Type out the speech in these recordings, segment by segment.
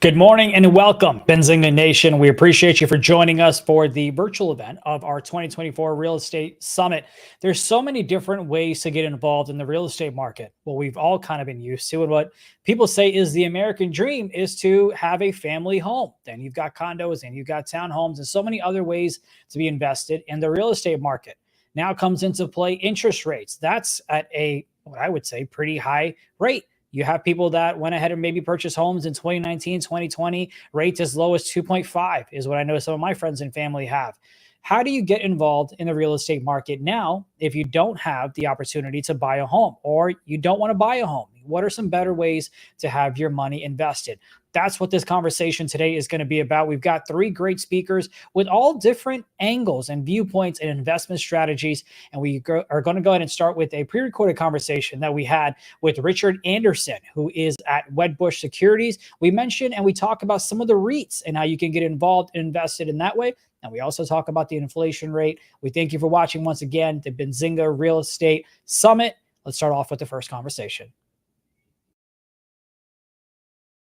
Good morning and welcome, Benzinga Nation. We appreciate you for joining us for the virtual event of our 2024 Real Estate Summit. There's so many different ways to get involved in the real estate market. What we've all kind of been used to, and what people say is the American dream, is to have a family home. Then you've got condos and you've got townhomes and so many other ways to be invested in the real estate market. Now comes into play interest rates. That's at a, what I would say, pretty high rate. You have people that went ahead and maybe purchased homes in 2019, 2020, rates as low as 2.5 is what I know some of my friends and family have. How do you get involved in the real estate market now if you don't have the opportunity to buy a home or you don't want to buy a home? What are some better ways to have your money invested? That's what this conversation today is going to be about. We've got three great speakers with all different angles and viewpoints and investment strategies. And we are going to go ahead and start with a pre-recorded conversation that we had with Richard Anderson, who is at Wedbush Securities. We mentioned and we talk about some of the REITs and how you can get involved and invested in that way. And we also talk about the inflation rate. We thank you for watching once again, the Benzinga Real Estate Summit. Let's start off with the first conversation.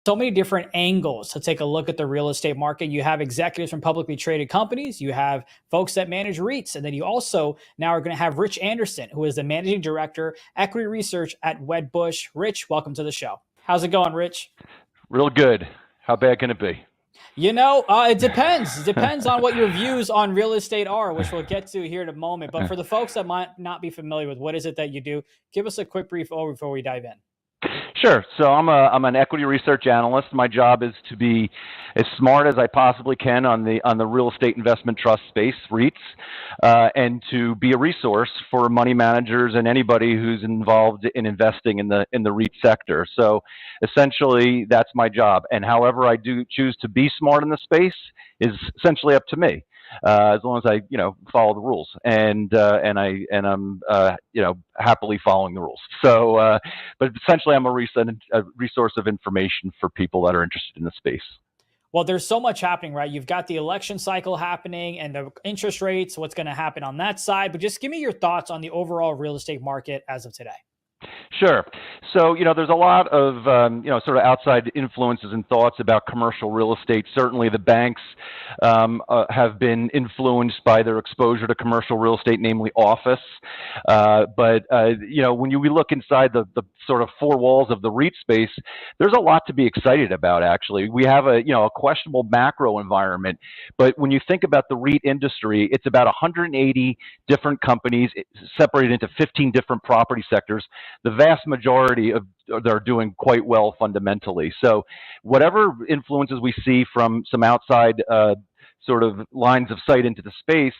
So many different angles to take a look at the real estate market. You have executives from publicly traded companies. You have folks that manage REITs. And then you also now are going to have Rich Anderson, who is the managing director, equity research at Wedbush. Rich, welcome to the show. How's it going, Rich? Real good. How bad can it be? You know, it depends. It depends on what your views on real estate are, which we'll get to here in a moment. But for the folks that might not be familiar with what is it that you do, give us a quick brief overview before we dive in. Sure. So I'm an equity research analyst. My job is to be as smart as I possibly can on the real estate investment trust space, REITs, and to be a resource for money managers and anybody who's involved in investing in the REIT sector. So essentially, that's my job. And however I do choose to be smart in the space is essentially up to me. As long as I, follow the rules, and I'm, happily following the rules. So, but essentially, I'm a resource of information for people that are interested in the space. Well, there's so much happening, right? You've got the election cycle happening and the interest rates, what's going to happen on that side. But just give me your thoughts on the overall real estate market as of today. Sure. So, there's a lot of, sort of outside influences and thoughts about commercial real estate. Certainly the banks have been influenced by their exposure to commercial real estate, namely office. But when we look inside the sort of four walls of the REIT space, there's a lot to be excited about, actually. We have a questionable macro environment. But when you think about the REIT industry, it's about 180 different companies separated into 15 different property sectors. The vast majority of they're doing quite well fundamentally. So whatever influences we see from some outside sort of lines of sight into the space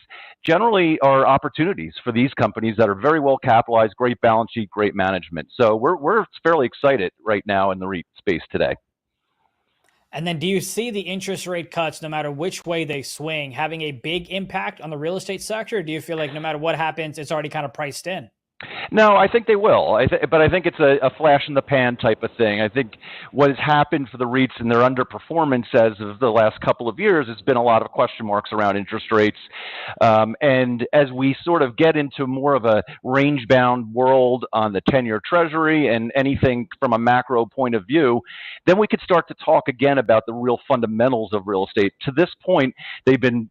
generally are opportunities for these companies that are very well capitalized, great balance sheet, great management. So we're fairly excited right now in the REIT space today. And then do you see the interest rate cuts, no matter which way they swing, having a big impact on the real estate sector? Or do you feel like no matter what happens, it's already kind of priced in? No, I think they will. But I think it's a flash in the pan type of thing. I think what has happened for the REITs and their underperformance as of the last couple of years has been a lot of question marks around interest rates. And as we sort of get into more of a range-bound world on the 10-year Treasury and anything from a macro point of view, then we could start to talk again about the real fundamentals of real estate. To this point, they've been,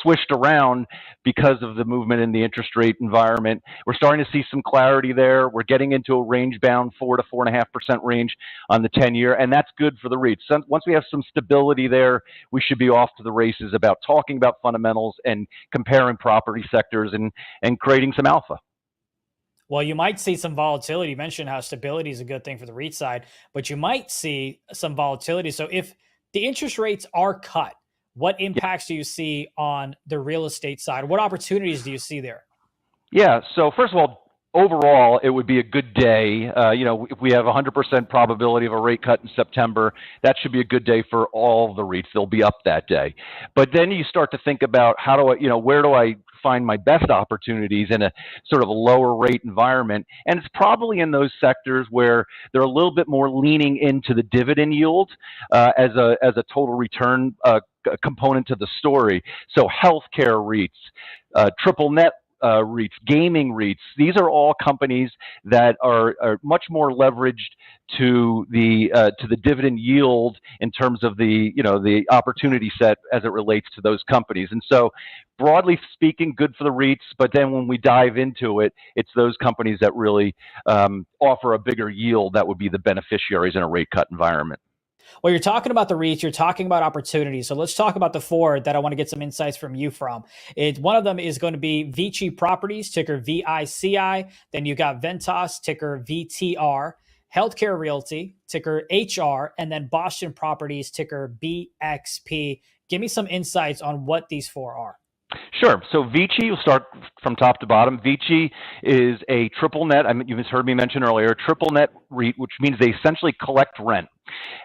swished around because of the movement in the interest rate environment. We're starting to see some clarity there. We're getting into a range-bound 4 to 4.5% range on the 10-year, and that's good for the REITs. So once we have some stability there, we should be off to the races about talking about fundamentals and comparing property sectors and creating some alpha. Well, you might see some volatility. You mentioned how stability is a good thing for the REIT side, but you might see some volatility. So if the interest rates are cut, what impacts do you see on the real estate side? What opportunities do you see there? Yeah. So first of all, overall, it would be a good day. If we have 100% probability of a rate cut in September, that should be a good day for all the REITs. They'll be up that day. But then you start to think about where do I find my best opportunities in a sort of a lower rate environment. And it's probably in those sectors where they're a little bit more leaning into the dividend yield as a total return component to the story. So healthcare REITs, triple net REITs, gaming REITs. These are all companies that are much more leveraged to the dividend yield in terms of the opportunity set as it relates to those companies. And so, broadly speaking, good for the REITs. But then when we dive into it, it's those companies that really offer a bigger yield that would be the beneficiaries in a rate cut environment. Well, you're talking about the REITs, you're talking about opportunities. So let's talk about the four that I want to get some insights from you from. One of them is going to be Vici Properties, ticker VICI. Then you got Ventas, ticker VTR. Healthcare Realty, ticker HR. And then Boston Properties, ticker BXP. Give me some insights on what these four are. Sure. So Vici, we'll start from top to bottom. Vici is a triple net. I mean, you've heard me mention earlier, triple net REIT, which means they essentially collect rent.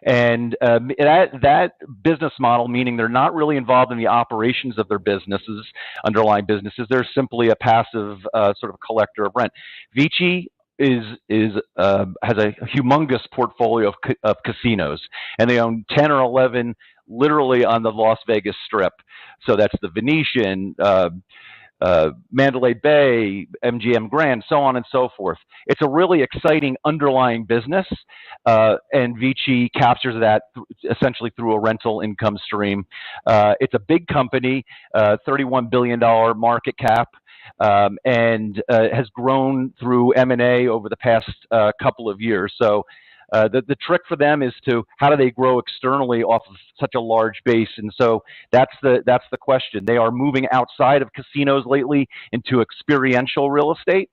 And that business model, meaning they're not really involved in the operations of their businesses, underlying businesses. They're simply a passive sort of collector of rent. Vici has a humongous portfolio of casinos, and they own 10 or 11 literally on the Las Vegas Strip. So that's the Venetian, Mandalay Bay, MGM Grand, so on and so forth. It's a really exciting underlying business, and Vici captures that essentially through a rental income stream. It's a big company, $31 billion market cap, and has grown through M&A over the past couple of years. So the trick for them is to how do they grow externally off of such a large base, and so that's the question. They are moving outside of casinos lately into experiential real estate,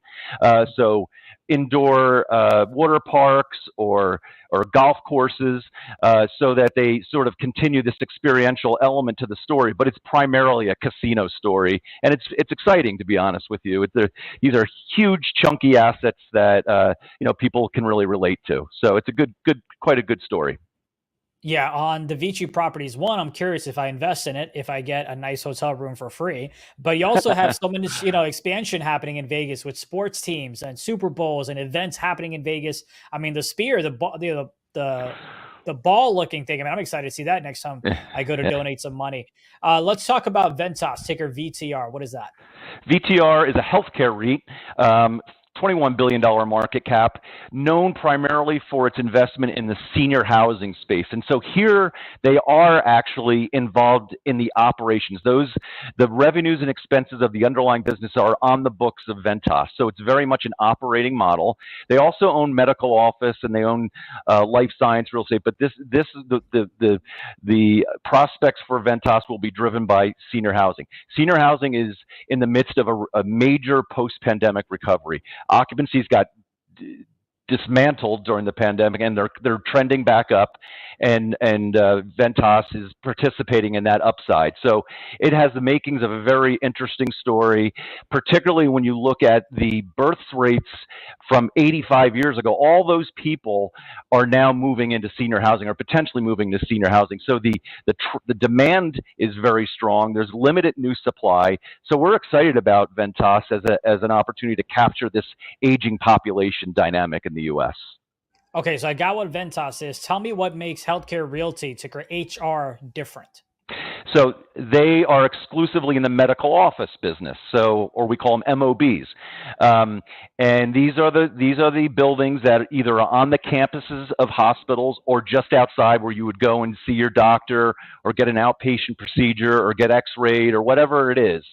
so indoor water parks or golf courses, so that they sort of continue this experiential element to the story. But it's primarily a casino story, and it's exciting, to be honest with you. These are huge, chunky assets that people can really relate to. So it's quite a good story. Yeah, on the Vici Properties one, I'm curious if I invest in it, if I get a nice hotel room for free. But you also have so many, expansion happening in Vegas with sports teams and Super Bowls and events happening in Vegas. I mean, the Sphere, the ball looking thing. I mean, I'm excited to see that next time I go to donate some money. Let's talk about Ventas, ticker VTR. What is that? VTR is a healthcare REIT. $21 billion market cap, known primarily for its investment in the senior housing space. And so here they are actually involved in the operations. The revenues and expenses of the underlying business are on the books of Ventas. So it's very much an operating model. They also own medical office and they own life science real estate. But this is the prospects for Ventas will be driven by senior housing. Senior housing is in the midst of a major post-pandemic recovery. Occupancies got dismantled during the pandemic, and they're trending back up, and Ventas is participating in that upside. So it has the makings of a very interesting story, particularly when you look at the birth rates from 85 years ago. All those people are now moving into senior housing, or potentially moving to senior housing. So the demand is very strong. There's limited new supply. So we're excited about Ventas as an opportunity to capture this aging population dynamic in the U.S. Okay, so I got what Ventas is. Tell me what makes Healthcare Realty, ticker HR, different. So they are exclusively in the medical office business, or we call them MOBs, and these are the buildings that either are on the campuses of hospitals or just outside, where you would go and see your doctor or get an outpatient procedure or get X-rayed or whatever it is.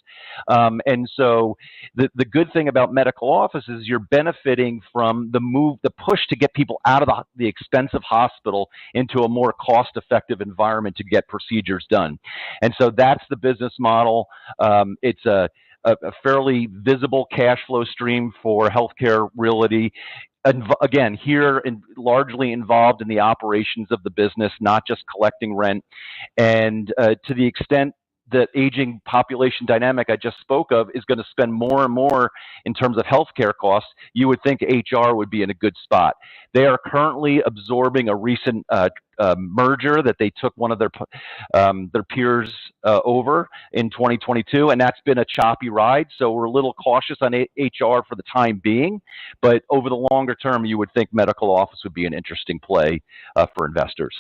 And so the good thing about medical office is you're benefiting from the push to get people out of the expensive hospital into a more cost-effective environment to get procedures done. And so that's the business model. It's a fairly visible cash flow stream for Healthcare Realty. Again, here largely involved in the operations of the business, not just collecting rent. And to the extent that aging population dynamic I just spoke of is going to spend more and more in terms of healthcare costs, you would think HR would be in a good spot. They are currently absorbing a recent merger that they took one of their peers over in 2022, and that's been a choppy ride. So we're a little cautious on HR for the time being, but over the longer term, you would think medical office would be an interesting play for investors.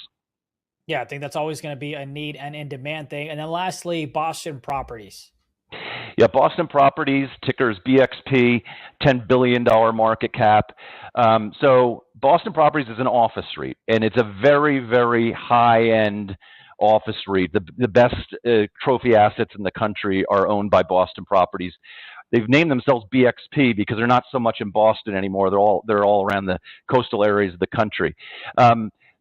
Yeah, I think that's always going to be a need and in demand thing. And then lastly, Boston Properties. Yeah, Boston Properties, ticker is BXP, $10 billion market cap. So Boston Properties is an office REIT, and it's a very, very high-end office REIT. The best trophy assets in the country are owned by Boston Properties. They've named themselves BXP because they're not so much in Boston anymore. They're all around the coastal areas of the country.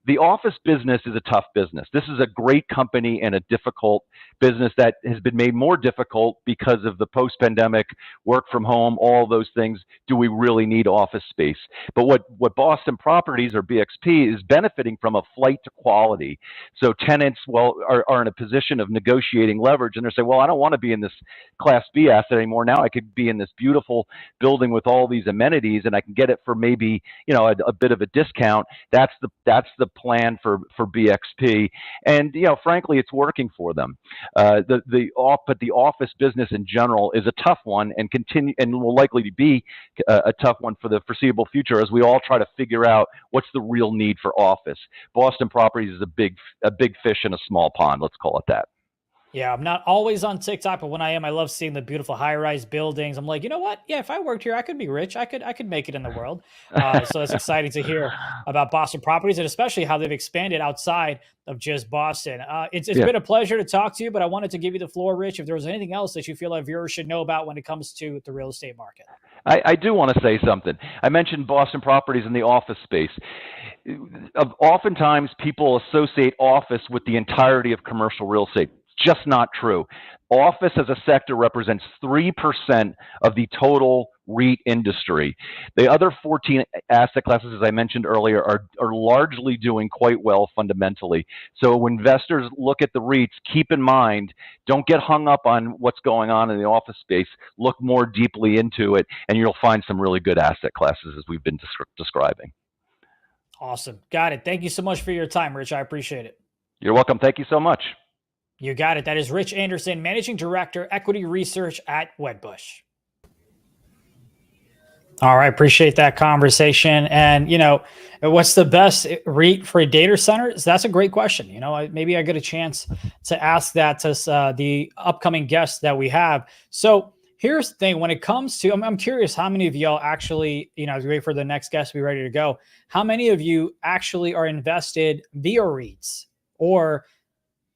The office business is a tough business. This is a great company and a difficult business that has been made more difficult because of the post-pandemic work from home, all those things. Do we really need office space? But what Boston Properties or BXP is benefiting from a flight to quality. So tenants, are in a position of negotiating leverage, and they're saying, well, I don't want to be in this Class B asset anymore. Now I could be in this beautiful building with all these amenities, and I can get it for maybe a bit of a discount. That's the plan for BXP, and frankly, it's working for them. But the office business in general is a tough one, and will likely be a tough one for the foreseeable future as we all try to figure out what's the real need for office. Boston Properties is a big fish in a small pond. Let's call it that. Yeah, I'm not always on TikTok, but when I am, I love seeing the beautiful high-rise buildings. I'm like, you know what? Yeah, if I worked here, I could be rich. I could make it in the world. So it's exciting to hear about Boston Properties, and especially how they've expanded outside of just Boston. It's been a pleasure to talk to you, but I wanted to give you the floor, Rich, if there was anything else that you feel like viewers should know about when it comes to the real estate market. I do want to say something. I mentioned Boston Properties in the office space. Oftentimes, people associate office with the entirety of commercial real estate. Just not true. Office as a sector represents 3% of the total REIT industry. The other 14 asset classes, as I mentioned earlier, are largely doing quite well fundamentally. So when investors look at the REITs, keep in mind, don't get hung up on what's going on in the office space. Look more deeply into it, and you'll find some really good asset classes as we've been describing. Awesome. Got it. Thank you so much for your time, Rich. I appreciate it. You're welcome. Thank you so much. You got it. That is Rich Anderson, Managing Director, Equity Research at Wedbush. All right. Appreciate that conversation. And, what's the best REIT for a data center? That's a great question. Maybe I get a chance to ask that to the upcoming guests that we have. So here's the thing. When it comes to, I'm curious how many of y'all actually, as we wait for the next guest to be ready to go, how many of you actually are invested via REITs, or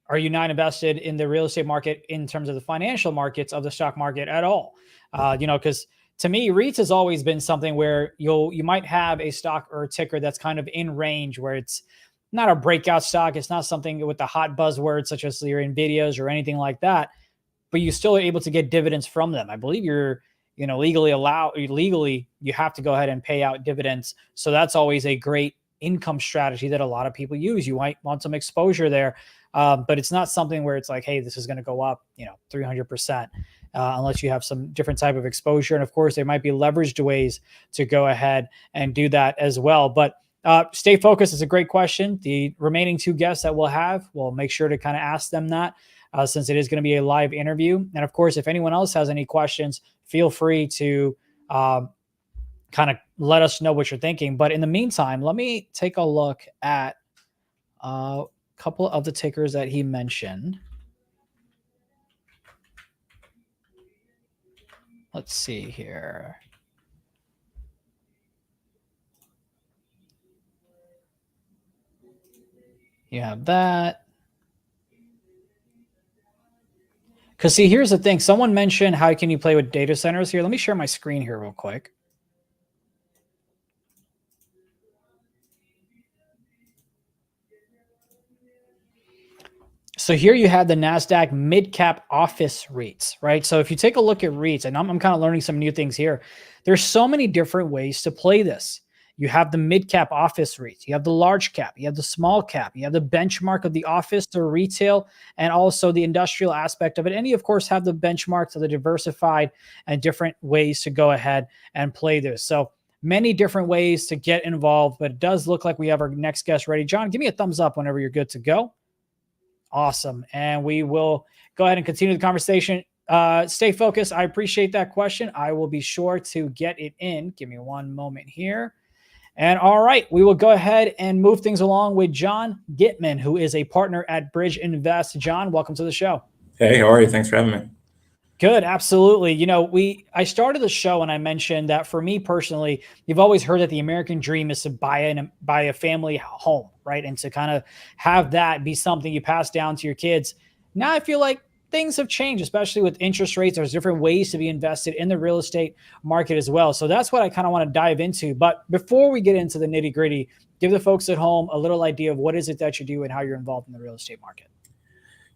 are you not invested in the real estate market in terms of the financial markets of the stock market at all? Because to me, REITs has always been something where you might have a stock or a ticker that's kind of in range, where it's not a breakout stock. It's not something with the hot buzzwords such as your NVIDIAs or anything like that, but you still are able to get dividends from them. I believe you're legally you have to go ahead and pay out dividends. So that's always a great income strategy that a lot of people use. You might want some exposure there. But it's not something where it's like, hey, this is going to go up, 300%, unless you have some different type of exposure. And of course, there might be leveraged ways to go ahead and do that as well. But stay focused is a great question. The remaining two guests that we'll make sure to kind of ask them that since it is going to be a live interview. And of course, if anyone else has any questions, feel free to kind of let us know what you're thinking. But in the meantime, let me take a look at couple of the tickers that he mentioned. Let's see here. You have that. Because see, here's the thing. Someone mentioned, how can you play with data centers here? Let me share my screen here real quick. So here you have the NASDAQ mid-cap office REITs, right? So if you take a look at REITs, and I'm kind of learning some new things here, there's so many different ways to play this. You have the mid-cap office REITs. You have the large cap. You have the small cap. You have the benchmark of the office, the retail, and also the industrial aspect of it. And you, of course, have the benchmarks of the diversified and different ways to go ahead and play this. So many different ways to get involved, but it does look like we have our next guest ready. John, give me a thumbs up whenever you're good to go. Awesome. And we will go ahead and continue the conversation. Stay focused. I appreciate that question. I will be sure to get it in. Give me one moment here. And all right, we will go ahead and move things along with John Gitman, who is a partner at Bridge Invest. John, welcome to the show. Hey, how are you? Thanks for having me. Good, absolutely. You know, I started the show and I mentioned that for me personally, you've always heard that the American dream is to buy a family home, right? And to kind of have that be something you pass down to your kids. Now I feel like things have changed, especially with interest rates. There's different ways to be invested in the real estate market as well. So that's what I kind of want to dive into. But before we get into the nitty gritty, give the folks at home a little idea of what is it that you do and how you're involved in the real estate market.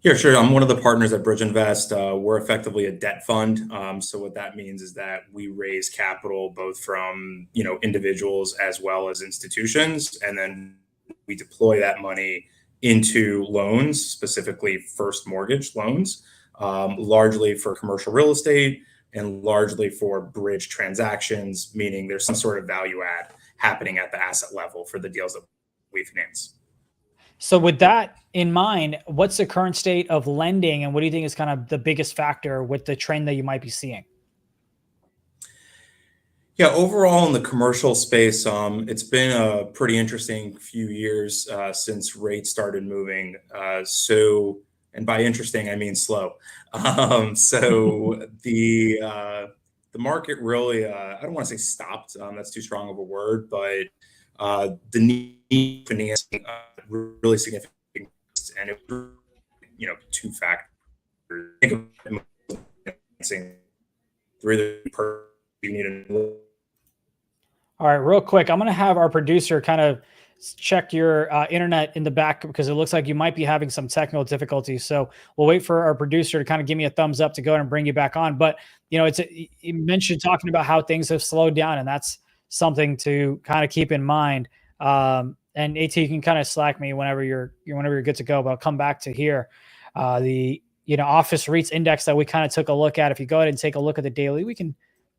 Yeah, sure. I'm one of the partners at Bridge Invest. We're effectively a debt fund. So what that means is that we raise capital both from individuals as well as institutions, and then we deploy that money into loans, specifically first mortgage loans, largely for commercial real estate and largely for bridge transactions, meaning there's some sort of value add happening at the asset level for the deals that we finance. So with that in mind, what's the current state of lending and what do you think is kind of the biggest factor with the trend that you might be seeing? Yeah, overall in the commercial space, it's been a pretty interesting few years since rates started moving. And by interesting, I mean slow. So the market really, I don't want to say stopped. That's too strong of a word, but the need for financing really significant, and it was two factors. Think of financing really you need a. All right, real quick, I'm going to have our producer kind of check your internet in the back because it looks like you might be having some technical difficulties. So we'll wait for our producer to kind of give me a thumbs up to go ahead and bring you back on. But you mentioned talking about how things have slowed down, and that's something to kind of keep in mind. And AT, you can kind of slack me whenever you're good to go. But I'll come back to here. The office REITs index that we kind of took a look at. If you go ahead and take a look at the daily, we can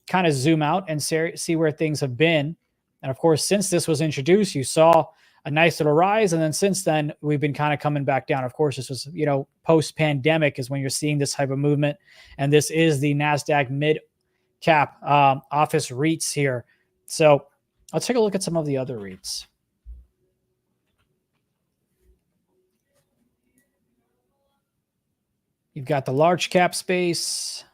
kind of zoom out and see where things have been. And of course, since this was introduced, you saw a nice little rise. And then since then, we've been kind of coming back down. Of course, this was, post-pandemic is when you're seeing this type of movement. And this is the NASDAQ mid-cap office REITs here. So let's take a look at some of the other REITs. You've got the large cap space.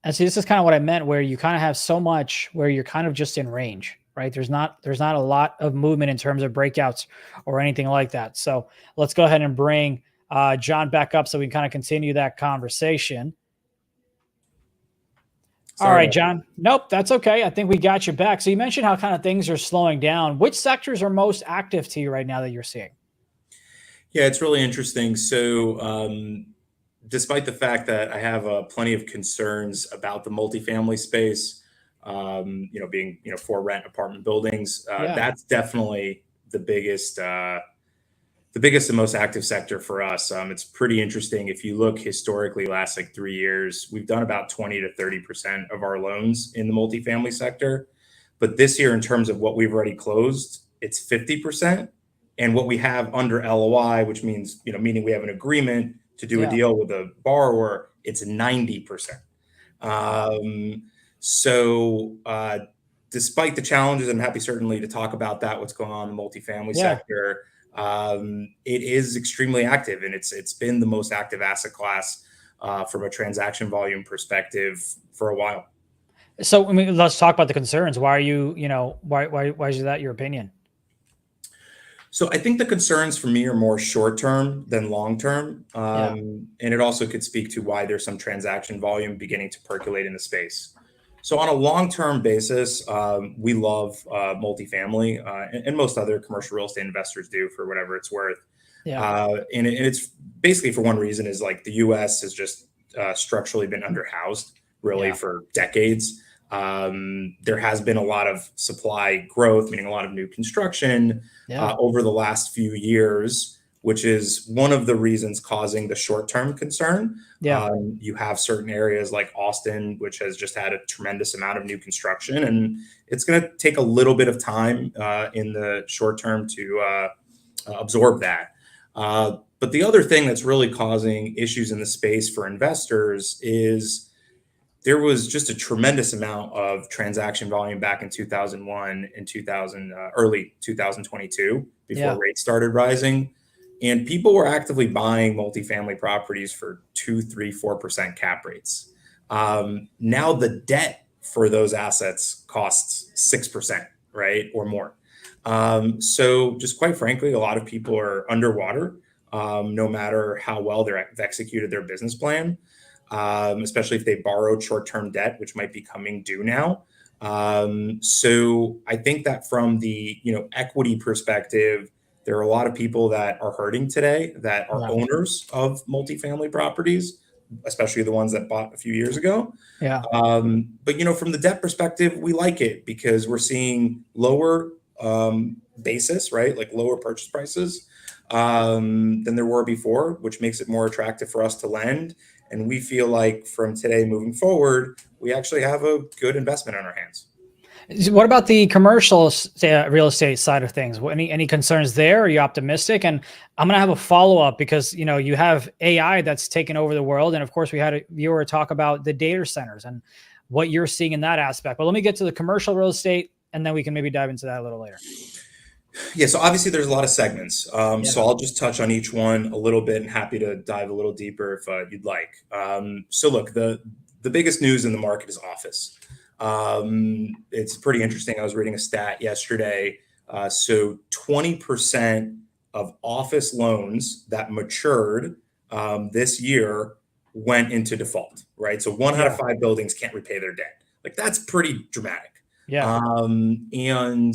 And see, this is kind of what I meant, where you kind of have so much where you're kind of just in range, right? There's not a lot of movement in terms of breakouts or anything like that. So let's go ahead and bring John back up so we can kind of continue that conversation. Sorry. All right, John. Nope, that's okay. I think we got you back. So you mentioned how kind of things are slowing down. Which sectors are most active to you right now that you're seeing? Yeah, it's really interesting. So despite the fact that I have plenty of concerns about the multifamily space, being for rent apartment buildings, that's definitely the biggest and most active sector for us. It's pretty interesting. If you look historically, last 3 years, we've done about 20 to 30% of our loans in the multifamily sector. But this year, in terms of what we've already closed, it's 50%. And what we have under LOI, which means, meaning we have an agreement to do a deal with a borrower, it's 90%. So despite the challenges, I'm happy certainly to talk about that, what's going on in the multifamily sector. It is extremely active, and it's been the most active asset class from a transaction volume perspective for a while. So let's talk about the concerns. Why are you, why is that your opinion? So I think the concerns for me are more short-term than long-term. And it also could speak to why there's some transaction volume beginning to percolate in the space. So on a long-term basis, we love multifamily, and most other commercial real estate investors do, for whatever it's worth. And it's basically for one reason is like the U.S. has just structurally been underhoused really for decades. There has been a lot of supply growth, meaning a lot of new construction over the last few years, which is one of the reasons causing the short-term concern. You have certain areas like Austin, which has just had a tremendous amount of new construction, and it's going to take a little bit of time in the short term to absorb that. But the other thing that's really causing issues in the space for investors is there was just a tremendous amount of transaction volume back in 2001 and early 2022 before rates started rising. And people were actively buying multifamily properties for 2, 3, 4% cap rates. Now the debt for those assets costs 6%, right? Or more. So just quite frankly, a lot of people are underwater, no matter how well they've executed their business plan, especially if they borrowed short-term debt, which might be coming due now. So I think that from the equity perspective, there are a lot of people that are hurting today that are owners of multifamily properties, especially the ones that bought a few years ago. But from the debt perspective, we like it because we're seeing lower basis, right? Like lower purchase prices than there were before, which makes it more attractive for us to lend. And we feel like from today moving forward, we actually have a good investment on our hands. What about the commercial real estate side of things? Any concerns there? Are you optimistic? And I'm going to have a follow-up because, you have AI that's taken over the world. And of course, we had a viewer talk about the data centers and what you're seeing in that aspect. But let me get to the commercial real estate, and then we can maybe dive into that a little later. Yeah, so obviously there's a lot of segments. So I'll just touch on each one a little bit and happy to dive a little deeper if you'd like. So look, the biggest news in the market is office. It's pretty interesting. I was reading a stat yesterday. So 20% of office loans that matured this year went into default, right? So 1 out of 5 buildings can't repay their debt. Like that's pretty dramatic. And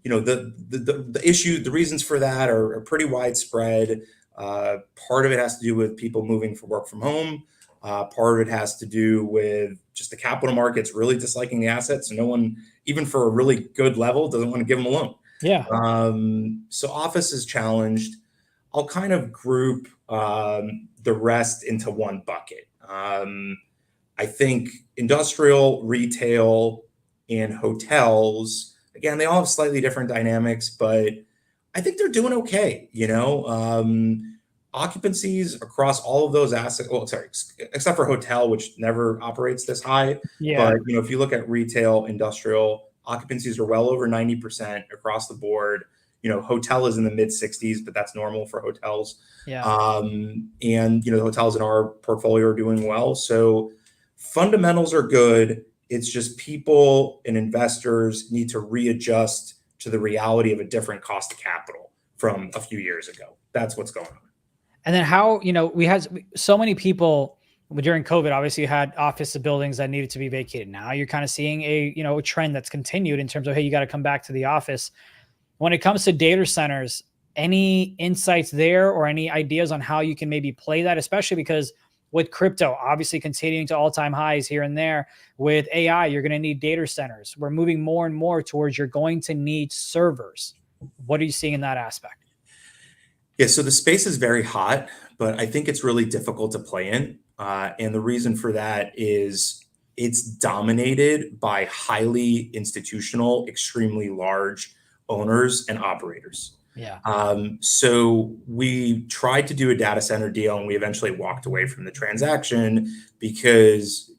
the issue, the reasons for that are pretty widespread. Part of it has to do with people moving for work from home. Part of it has to do with just the capital markets really disliking the assets. So no one, even for a really good level, doesn't want to give them a loan. So office is challenged. I'll kind of group the rest into one bucket. I think industrial, retail, and hotels, again, they all have slightly different dynamics, but I think they're doing okay. Occupancies across all of those assets, except for hotel, which never operates this high. But if you look at retail, industrial, occupancies are well over 90% across the board. Hotel is in the mid 60s, but that's normal for hotels. And the hotels in our portfolio are doing well. So fundamentals are good. It's just people and investors need to readjust to the reality of a different cost of capital from a few years ago. That's what's going on. And then how, we had so many people during COVID, obviously you had office buildings that needed to be vacated. Now you're kind of seeing a trend that's continued in terms of, hey, you got to come back to the office. When it comes to data centers, any insights there or any ideas on how you can maybe play that, especially because with crypto, obviously continuing to all-time highs here and there, with AI, you're going to need data centers. We're moving more and more towards you're going to need servers. What are you seeing in that aspect? Yeah, so the space is very hot, but I think it's really difficult to play in. And the reason for that is it's dominated by highly institutional, extremely large owners and operators. So we tried to do a data center deal and we eventually walked away from the transaction because,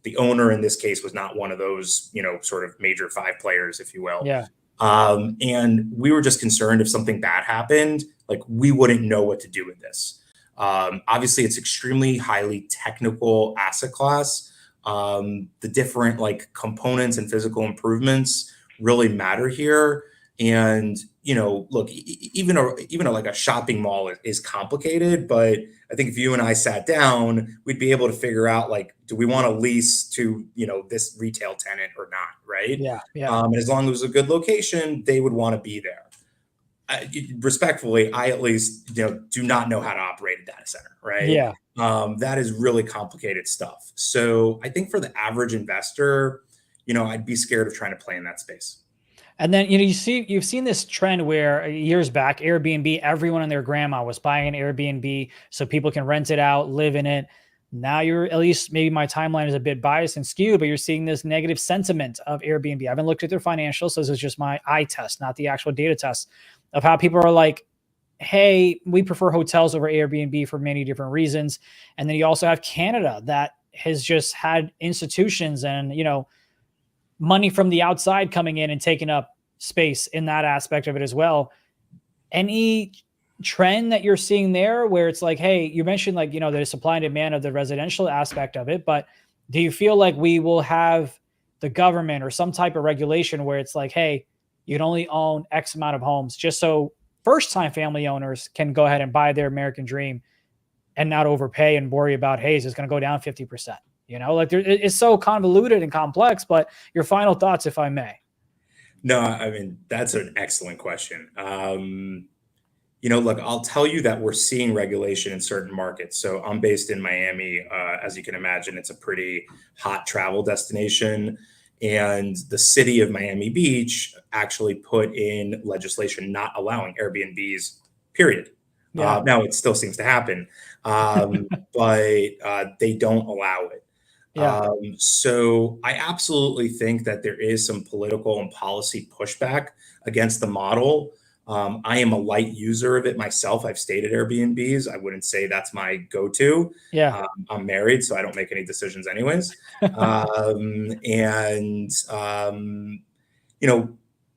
the owner in this case was not one of those, sort of major 5 players, if you will. And we were just concerned if something bad happened, like we wouldn't know what to do with this. Obviously it's extremely highly technical asset class. The different components and physical improvements really matter here. And, look, even a shopping mall is complicated, but I think if you and I sat down, we'd be able to figure out, do we want to lease to, this retail tenant or not, right? And as long as it was a good location, they would want to be there. respectfully, I at least do not know how to operate a data center, right? Yeah. That is really complicated stuff. So I think for the average investor, I'd be scared of trying to play in that space. And then, you've seen this trend where years back, Airbnb, everyone and their grandma was buying an Airbnb so people can rent it out, live in it. Now you're, at least maybe my timeline is a bit biased and skewed, but you're seeing this negative sentiment of Airbnb. I haven't looked at their financials, so this is just my eye test, not the actual data test of how people are like, hey, we prefer hotels over Airbnb for many different reasons. And then you also have Canada that has just had institutions and, money from the outside coming in and taking up space in that aspect of it as well. Any trend that you're seeing there where it's like, hey, you mentioned like, the supply and demand of the residential aspect of it, but do you feel like we will have the government or some type of regulation where it's like, hey, you can only own X amount of homes just so first time family owners can go ahead and buy their American dream and not overpay and worry about, hey, is this going to go down 50%? Like it's so convoluted and complex, but your final thoughts, if I may. No, I mean, that's an excellent question. Look, I'll tell you that we're seeing regulation in certain markets. So I'm based in Miami. As you can imagine, it's a pretty hot travel destination. And the city of Miami Beach actually put in legislation not allowing Airbnbs, period. Yeah. Now, it still seems to happen, but they don't allow it. Yeah. So I absolutely think that there is some political and policy pushback against the model. I am a light user of it myself. I've stayed at Airbnbs. I wouldn't say that's my go-to. Yeah. I'm married, so I don't make any decisions anyways.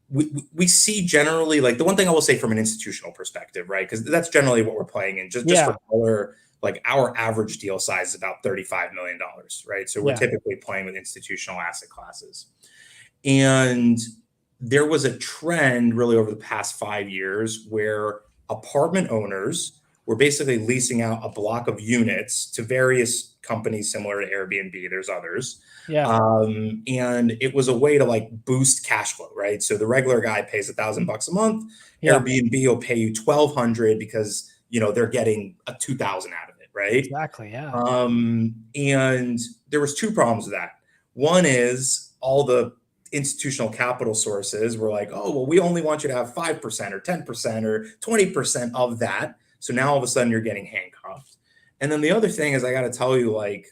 We see generally, like, the one thing I will say from an institutional perspective, right? Because that's generally what we're playing in. Just for color, like our average deal size is about $35 million, right? So we're typically playing with institutional asset classes. And there was a trend really over the past 5 years where apartment owners were basically leasing out a block of units to various companies similar to Airbnb. There's others. Yeah. And it was a way to like boost cash flow, right? So the regular guy pays $1,000 a month. Yeah. Airbnb will pay you $1,200 because they're getting a $2,000 out of it, right? Exactly. Yeah. And there was two problems with that. One is all the institutional capital sources were like, oh, well, we only want you to have 5% or 10% or 20% of that. So now all of a sudden you're getting handcuffed. And then the other thing is, I got to tell you, like,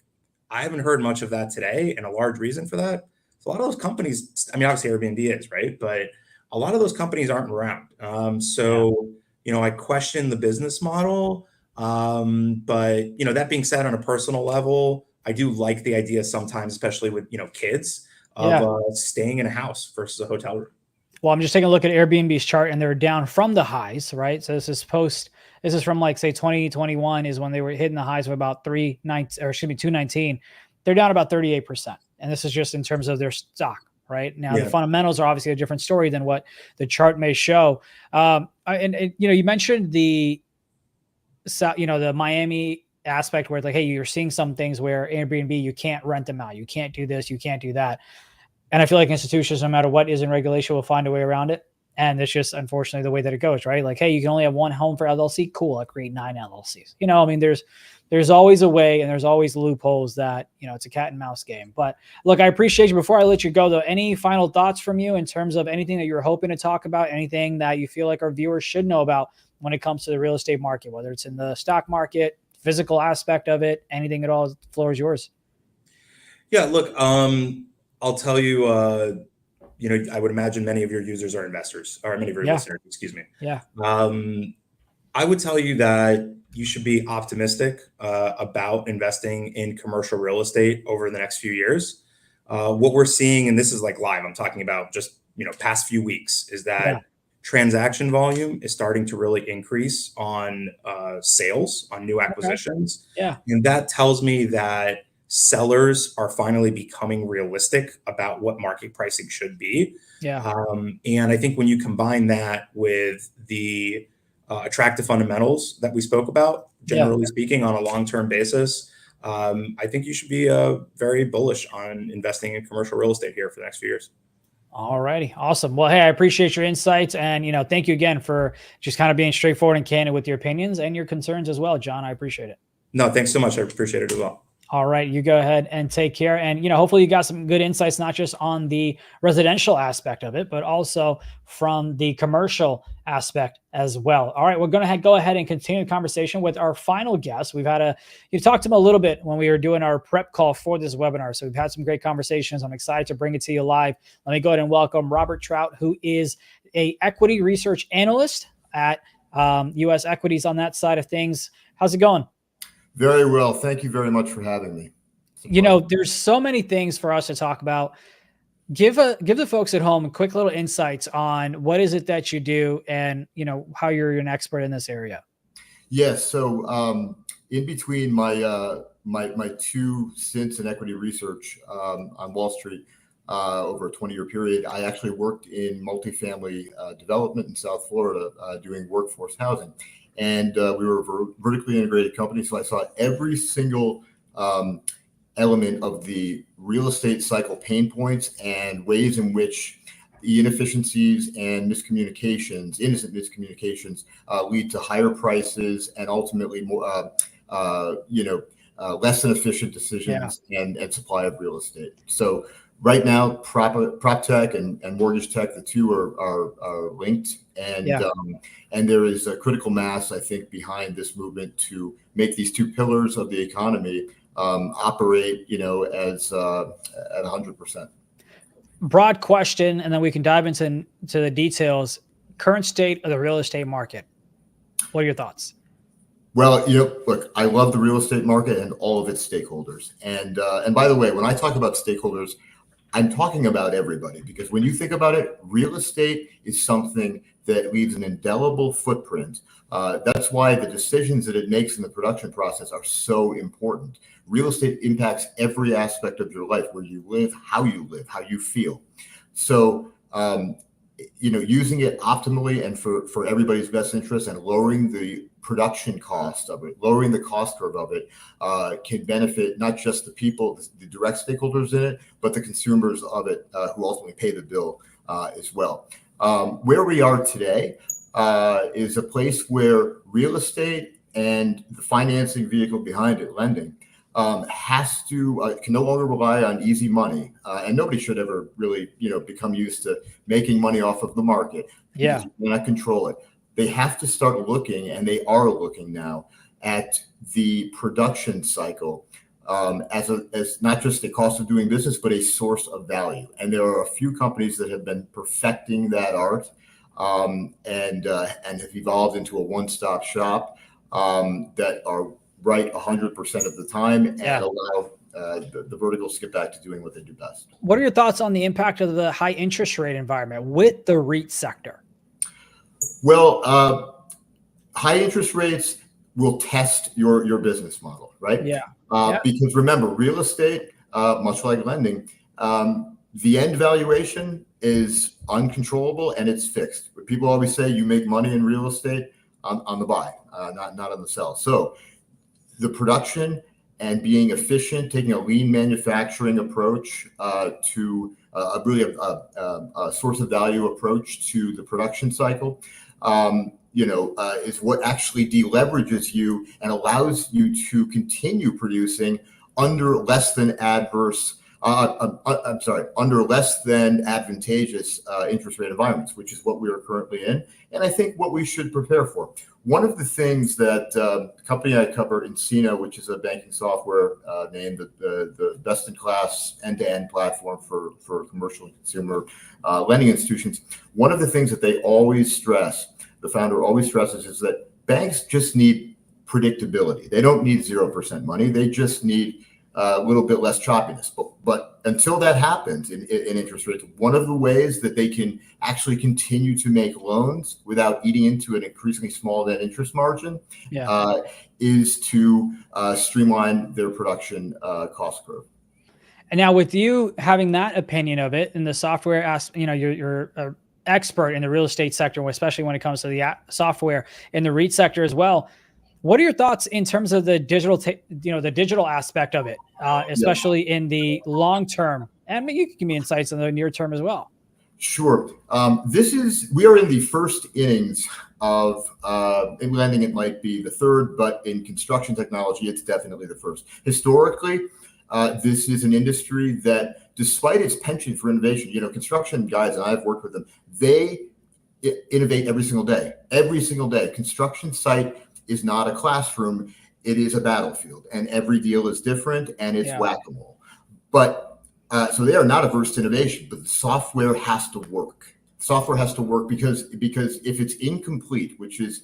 I haven't heard much of that today. And a large reason for that is a lot of those companies, I mean, obviously Airbnb is, right? But a lot of those companies aren't around. I question the business model. But that being said, on a personal level, I do like the idea sometimes, especially with, kids, of staying in a house versus a hotel room. Well, I'm just taking a look at Airbnb's chart and they're down from the highs, right? So this is from like, say, 2021 is when they were hitting the highs of about 219. They're down about 38%. And this is just in terms of their stock, right? Now, the fundamentals are obviously a different story than what the chart may show. You mentioned the Miami aspect where it's like, hey, you're seeing some things where Airbnb, you can't rent them out. You can't do this. You can't do that. And I feel like institutions, no matter what is in regulation, will find a way around it. And it's just unfortunately the way that it goes, right? Like, hey, you can only have one home for LLC. Cool. I'll create 9 LLCs. I mean, there's always a way and there's always loopholes that, it's a cat and mouse game. But look, I appreciate you. Before I let you go though, any final thoughts from you in terms of anything that you're hoping to talk about, anything that you feel like our viewers should know about when it comes to the real estate market, whether it's in the stock market, physical aspect of it, anything at all? The floor is yours. Yeah, look, I'll tell you, I would imagine many of your users are investors, or many of your listeners, excuse me. Yeah. I would tell you that you should be optimistic about investing in commercial real estate over the next few years. What we're seeing, and this is like live, I'm talking about just, past few weeks, is that transaction volume is starting to really increase on sales, on new acquisitions. Okay. Yeah. And that tells me that sellers are finally becoming realistic about what market pricing should be. Yeah. And I think when you combine that with the attractive fundamentals that we spoke about, generally speaking, on a long-term basis, I think you should be very bullish on investing in commercial real estate here for the next few years. All righty. Awesome. Well, hey, I appreciate your insights, and thank you again for just kind of being straightforward and candid with your opinions and your concerns as well, John. I appreciate it. No, thanks so much. I appreciate it as well. All right, you go ahead and take care. And, hopefully you got some good insights, not just on the residential aspect of it, but also from the commercial aspect as well. All right, we're going to go ahead and continue the conversation with our final guest. You talked to him a little bit when we were doing our prep call for this webinar. So we've had some great conversations. I'm excited to bring it to you live. Let me go ahead and welcome Robert Trout, who is a equity research analyst at U.S. Equities on that side of things. How's it going? Very well. Thank you very much for having me. There's so many things for us to talk about. Give the folks at home quick little insights on what is it that you do and, how you're an expert in this area. Yes. So in between my 2 stints in equity research on Wall Street over a 20-year period, I actually worked in multifamily development in South Florida doing workforce housing. And we were a vertically integrated company. So I saw every single element of the real estate cycle pain points and ways in which the inefficiencies and innocent miscommunications lead to higher prices and ultimately more, less than efficient decisions and supply of real estate. So right now, Proptech and mortgage tech, the two are linked, and there is a critical mass, I think, behind this movement to make these 2 pillars of the economy operate, as at 100%. Broad question, and then we can dive into the details. Current state of the real estate market. What are your thoughts? Well, look, I love the real estate market and all of its stakeholders. And by the way, when I talk about stakeholders, I'm talking about everybody, because when you think about it, real estate is something that leaves an indelible footprint. That's why the decisions that it makes in the production process are so important. Real estate impacts every aspect of your life, where you live, how you feel. So, using it optimally and for everybody's best interest and lowering the production cost of it, lowering the cost curve of it, can benefit not just the people, the direct stakeholders in it, but the consumers of it who ultimately pay the bill as well. Where we are today is a place where real estate and the financing vehicle behind it, lending, can no longer rely on easy money, and nobody should ever really, become used to making money off of the market. Yeah, you cannot control it. They have to start looking, and they are looking now, at the production cycle as not just a cost of doing business, but a source of value. And there are a few companies that have been perfecting that art and have evolved into a one-stop shop that are right 100% of the time and allow the verticals to get back to doing what they do best. What are your thoughts on the impact of the high interest rate environment with the REIT sector? Well, high interest rates will test your business model, right? Because remember, real estate, much like lending, the end valuation is uncontrollable and it's fixed. But people always say you make money in real estate on the buy, not on the sell. So the production and being efficient, taking a lean manufacturing approach to really a source of value approach to the production cycle, is what actually deleverages you and allows you to continue producing under less than advantageous interest rate environments, which is what we are currently in, and I think what we should prepare for. One of the things that the company I cover, Encina, which is a banking software named the best-in-class end-to-end platform for commercial and consumer lending institutions, one of the things that they always stress, the founder always stresses, is that banks just need predictability. They don't need 0% money. They just need a little bit less choppiness. But until that happens in interest rates, one of the ways that they can actually continue to make loans without eating into an increasingly small net interest margin is to streamline their production cost curve. And now, with you having that opinion of it in the software, you're an expert in the real estate sector, especially when it comes to the software in the REIT sector as well. What are your thoughts in terms of the digital, the digital aspect of it, especially in the long term? And you can give me insights in the near term as well. Sure. We are in the first innings of, in lending it might be the third, but in construction technology, it's definitely the first. Historically, this is an industry that, despite its penchant for innovation, construction guys, and I've worked with them, they innovate every single day. Every single day. Construction site is not a classroom. It is a battlefield, and every deal is different, and it's whack-a-mole. But so they are not averse to innovation, but the software has to work. Software has to work because if it's incomplete, which is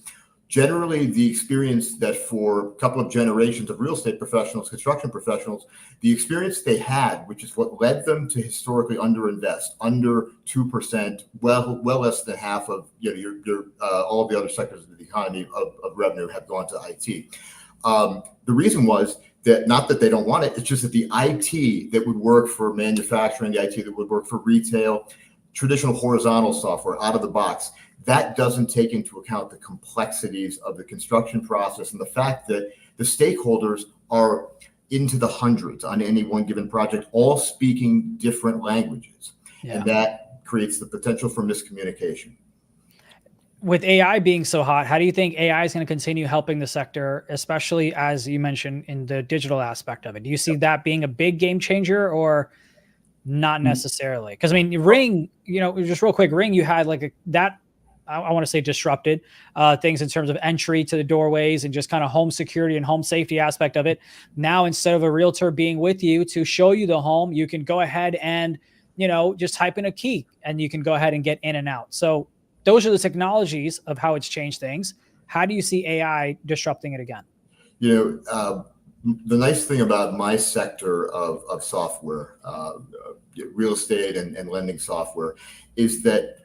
generally the experience that for a couple of generations of real estate professionals, construction professionals, the experience they had, which is what led them to historically underinvest, under 2%, well less than half of your all of the other sectors of the economy of revenue have gone to IT. The reason was that not that they don't want it, it's just that the IT that would work for manufacturing, the IT that would work for retail, traditional horizontal software out of the box, that doesn't take into account the complexities of the construction process and the fact that the stakeholders are into the hundreds on any one given project, all speaking different languages. And that creates the potential for miscommunication. With AI being so hot, how do you think AI is going to continue helping the sector, especially as you mentioned in the digital aspect of it? Do you see that being a big game changer or not necessarily? Because I mean, Ring, just real quick, Ring, you had like I want to say disrupted things in terms of entry to the doorways and just kind of home security and home safety aspect of it. Now, instead of a realtor being with you to show you the home, you can go ahead and, just type in a key and you can go ahead and get in and out. So those are the technologies of how it's changed things. How do you see AI disrupting it again? The nice thing about my sector of software, real estate and lending software, is that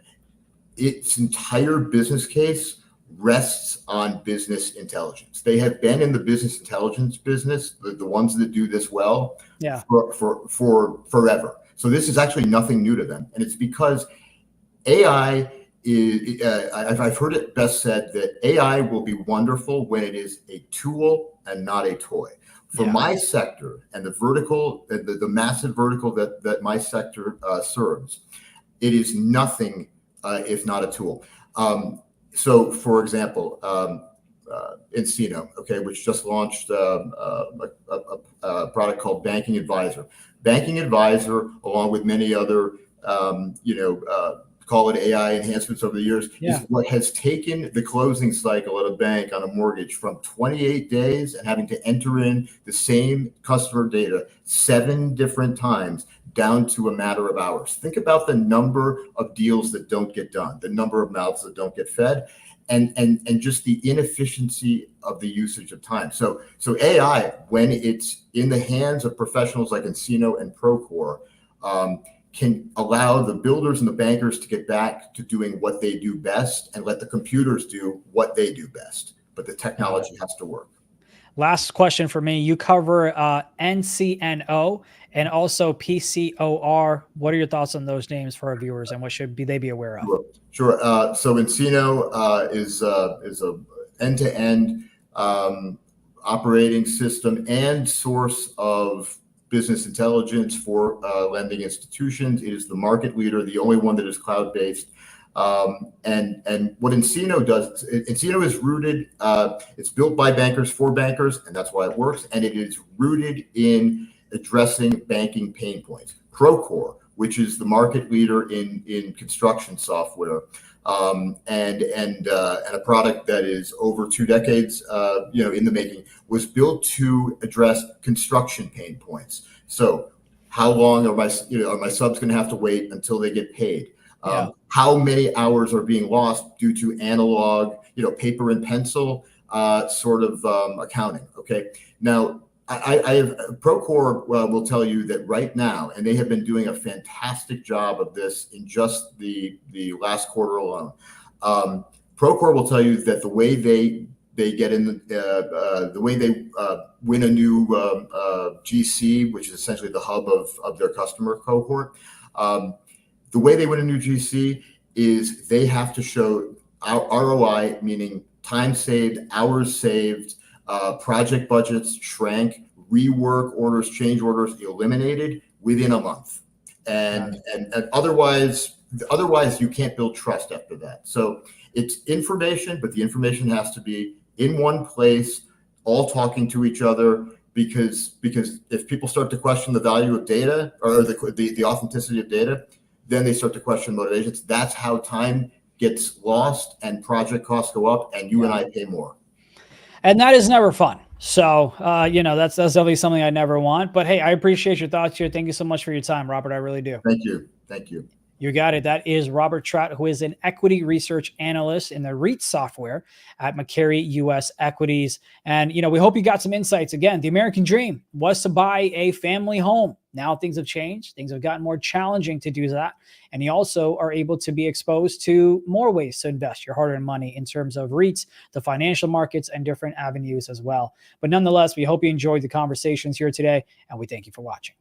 its entire business case rests on business intelligence. They have been in the business intelligence business, the ones that do this well, for forever. So this is actually nothing new to them, and it's because AI I've heard it best said that AI will be wonderful when it is a tool and not a toy. For my sector and the vertical, the massive vertical that my sector serves, it is nothing if not a tool. So, for example, Encino, which just launched a product called Banking Advisor. Banking Advisor, along with many other, call it AI enhancements over the years, is what has taken the closing cycle at a bank on a mortgage from 28 days and having to enter in the same customer data 7 different times down to a matter of hours. Think about the number of deals that don't get done, the number of mouths that don't get fed, and just the inefficiency of the usage of time. So AI, when it's in the hands of professionals like Encino and Procore, can allow the builders and the bankers to get back to doing what they do best and let the computers do what they do best. But the technology has to work. Last question for me. You cover NCNO and also PCOR. What are your thoughts on those names for our viewers and what should they be aware of? Sure. So Encino is a end-to-end operating system and source of business intelligence for lending institutions. It is the market leader, the only one that is cloud-based. And what Encino does, Encino is rooted, it's built by bankers for bankers, and that's why it works. And it is rooted in addressing banking pain points. Procore, which is the market leader in construction software, and a product that is over 2 decades, in the making, was built to address construction pain points. So, how long are my subs going to have to wait until they get paid? How many hours are being lost due to analog, paper and pencil accounting? Okay, now. I have Procore will tell you that right now, and they have been doing a fantastic job of this in just the last quarter alone. Procore will tell you that the way they get in the way they win a new GC, which is essentially the hub of their customer cohort. The way they win a new GC is they have to show ROI, meaning time saved, hours saved. Project budgets shrank, rework orders, change orders eliminated within a month, and otherwise Otherwise, you can't build trust after that. So it's information, but the information has to be in one place, all talking to each other, because if people start to question the value of data or the authenticity of data, then they start to question motivations. That's how time gets lost and project costs go up, and you and I pay more. And that is never fun. So, that's definitely something I never want. But hey, I appreciate your thoughts here. Thank you so much for your time, Robert. I really do. Thank you. Thank you. You got it. That is Robert Trout, who is an equity research analyst in the REIT software at Macquarie US Equities. And, we hope you got some insights. Again, the American dream was to buy a family home. Now things have changed. Things have gotten more challenging to do that. And you also are able to be exposed to more ways to invest your hard-earned money in terms of REITs, the financial markets, and different avenues as well. But nonetheless, we hope you enjoyed the conversations here today, and we thank you for watching.